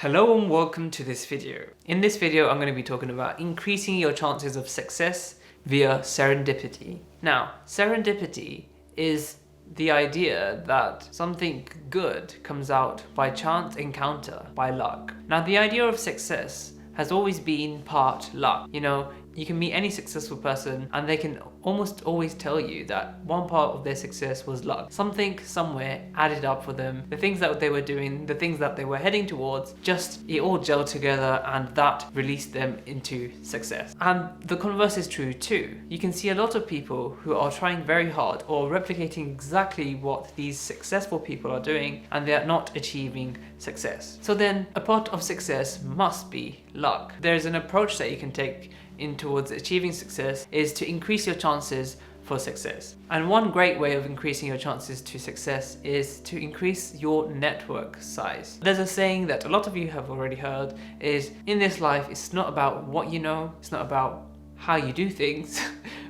Hello and welcome to this video. In this video, I'm going to be talking about increasing your chances of success via serendipity. Now, serendipity is the idea that something good comes out by chance encounter, by luck. Now, the idea of success has always been part luck. You can meet any successful person and they can almost always tell you that one part of their success was luck. Something somewhere added up for them. The things that they were doing, the things that they were heading towards, it all gelled together and that released them into success. And the converse is true too. You can see a lot of people who are trying very hard or replicating exactly what these successful people are doing and they are not achieving success. So then a part of success must be luck. There's an approach that you can take towards achieving success is to increase your chances for success. And one great way of increasing your chances to success is to increase your network size. There's a saying that a lot of you have already heard is, in this life, it's not about what you know, it's not about how you do things,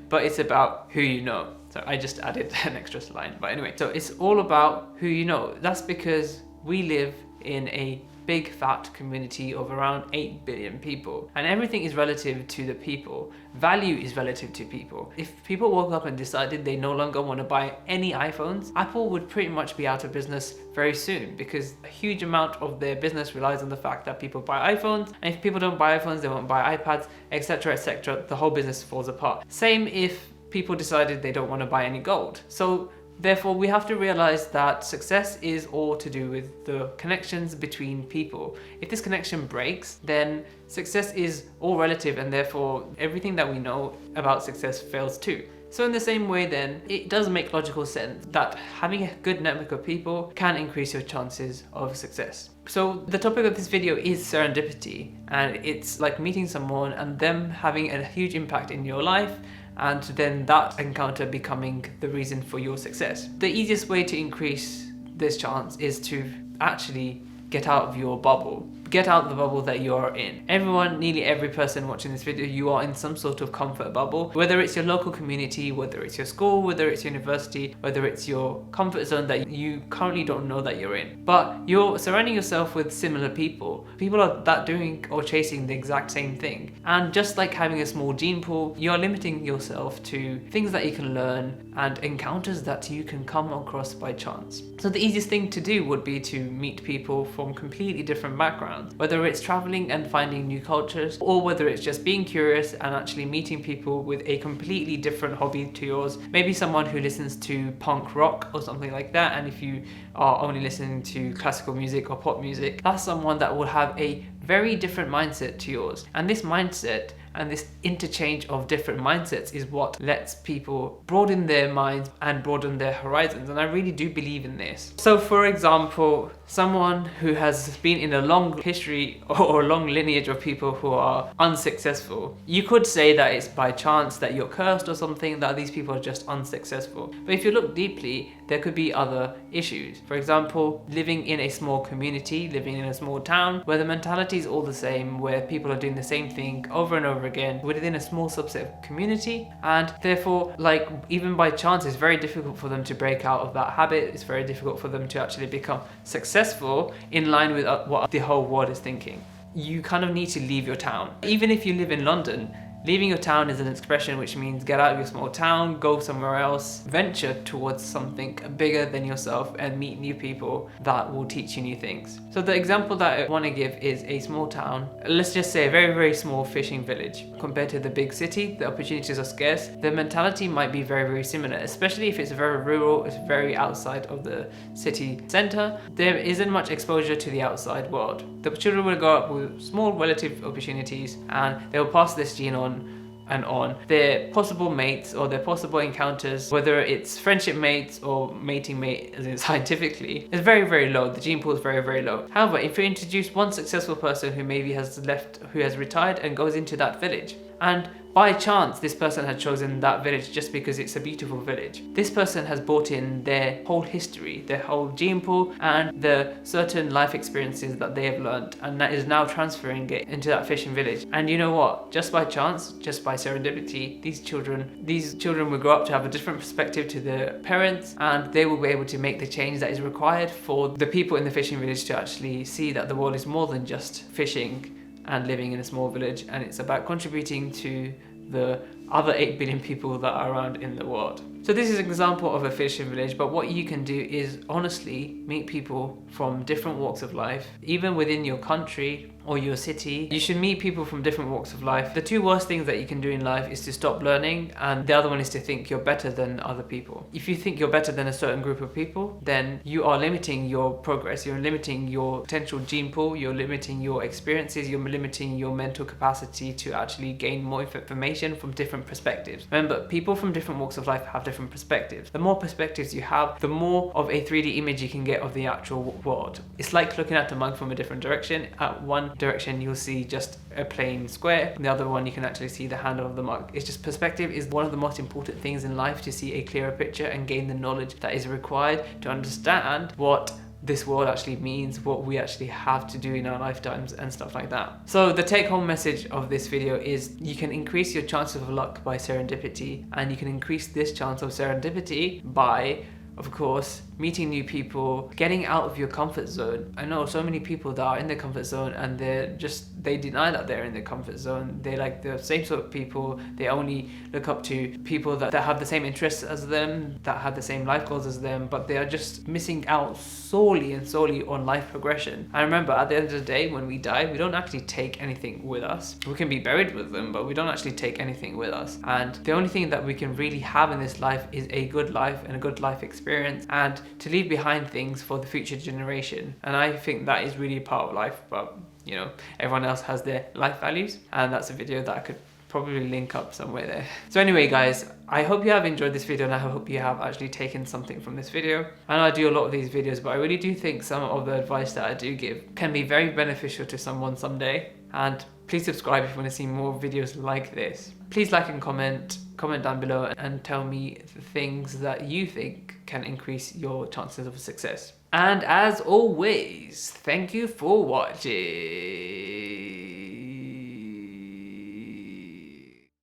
but it's about who you know. So I just added an extra line, but anyway. So it's all about who you know. That's because we live in a big fat community of around 8 billion people, and everything is relative to the people. Value is relative to people. If people woke up and decided they no longer want to buy any iPhones, Apple would pretty much be out of business very soon, because a huge amount of their business relies on the fact that people buy iPhones, and if people don't buy iPhones, they won't buy iPads, etc, etc. The whole business falls apart. Same if people decided they don't want to buy any gold. So therefore, we have to realize that success is all to do with the connections between people. If this connection breaks, then success is all relative, and therefore everything that we know about success fails too. So in the same way then, it does make logical sense that having a good network of people can increase your chances of success. So the topic of this video is serendipity, and it's like meeting someone and them having a huge impact in your life, and then that encounter becoming the reason for your success. The easiest way to increase this chance is to actually get out of your bubble. Get out the bubble that you are in. Everyone, nearly every person watching this video, you are in some sort of comfort bubble. Whether it's your local community, whether it's your school, whether it's university, whether it's your comfort zone that you currently don't know that you're in. But you're surrounding yourself with similar people. People are that doing or chasing the exact same thing. And just like having a small gene pool, you're limiting yourself to things that you can learn and encounters that you can come across by chance. So the easiest thing to do would be to meet people from completely different backgrounds. Whether it's traveling and finding new cultures, or whether it's just being curious and actually meeting people with a completely different hobby to yours. Maybe someone who listens to punk rock or something like that, and if you are only listening to classical music or pop music, that's someone that will have a very different mindset to yours. And this mindset and this interchange of different mindsets is what lets people broaden their minds and broaden their horizons, and I really do believe in this. So for example, someone who has been in a long history or a long lineage of people who are unsuccessful, you could say that it's by chance that you're cursed or something, that these people are just unsuccessful. But if you look deeply, there could be other issues. For example, living in a small community, living in a small town where the mentality is all the same, where people are doing the same thing over and over again within a small subset of community, and therefore, like, even by chance, it's very difficult for them to break out of that habit. It's very difficult for them to actually become successful in line with what the whole world is thinking. You kind of need to leave your town. Even if you live in London, leaving your town is an expression which means get out of your small town, go somewhere else, venture towards something bigger than yourself and meet new people that will teach you new things. So the example that I want to give is a small town. Let's just say a very, very small fishing village. Compared to the big city, the opportunities are scarce. The mentality might be very, very similar, especially if it's very rural, it's very outside of the city center. There isn't much exposure to the outside world. The children will grow up with small relative opportunities and they will pass this gene on and on. Their possible mates or their possible encounters, whether it's friendship mates or mating mate as in scientifically, is very, very low. The gene pool is very, very low. However, if you introduce one successful person who maybe has left, who has retired and goes into that village, and by chance this person had chosen that village just because it's a beautiful village. This person has brought in their whole history, their whole gene pool, and the certain life experiences that they have learned, and that is now transferring it into that fishing village. And you know what? Just by chance, just by serendipity, these children will grow up to have a different perspective to their parents, and they will be able to make the change that is required for the people in the fishing village to actually see that the world is more than just fishing and living in a small village, and it's about contributing to the other 8 billion people that are around in the world. So this is an example of a fishing village, but what you can do is honestly meet people from different walks of life, even within your country or your city. You should meet people from different walks of life. The 2 worst things that you can do in life is to stop learning, and the other one is to think you're better than other people. If you think you're better than a certain group of people, then you are limiting your progress, you're limiting your potential gene pool, you're limiting your experiences, you're limiting your mental capacity to actually gain more information from different perspectives. Remember, people from different walks of life have different perspectives. The more perspectives you have, the more of a 3D image you can get of the actual world. It's like looking at the mug from a different direction. At one direction you'll see just a plain square, and the other one you can actually see the handle of the mug. It's just perspective is one of the most important things in life, to see a clearer picture and gain the knowledge that is required to understand what this world actually means, what we actually have to do in our lifetimes and stuff like that. So the take-home message of this video is you can increase your chances of luck by serendipity, and you can increase this chance of serendipity by, of course, meeting new people, getting out of your comfort zone. I know so many people that are in their comfort zone and they deny that they're in their comfort zone. They like the same sort of people. They only look up to people that have the same interests as them, that have the same life goals as them, but they are just missing out solely on life progression. And remember, at the end of the day, when we die, we don't actually take anything with us. We can be buried with them, but we don't actually take anything with us. And the only thing that we can really have in this life is a good life and a good life experience, and to leave behind things for the future generation. And I think that is really a part of life, but you know, everyone else has their life values, and that's a video that I could probably link up somewhere there. So anyway guys, I hope you have enjoyed this video, and I hope you have actually taken something from this video. I know I do a lot of these videos, but I really do think some of the advice that I do give can be very beneficial to someone someday. And please subscribe if you want to see more videos like this. Please like and comment down below and tell me the things that you think can increase your chances of success. And as always, thank you for watching.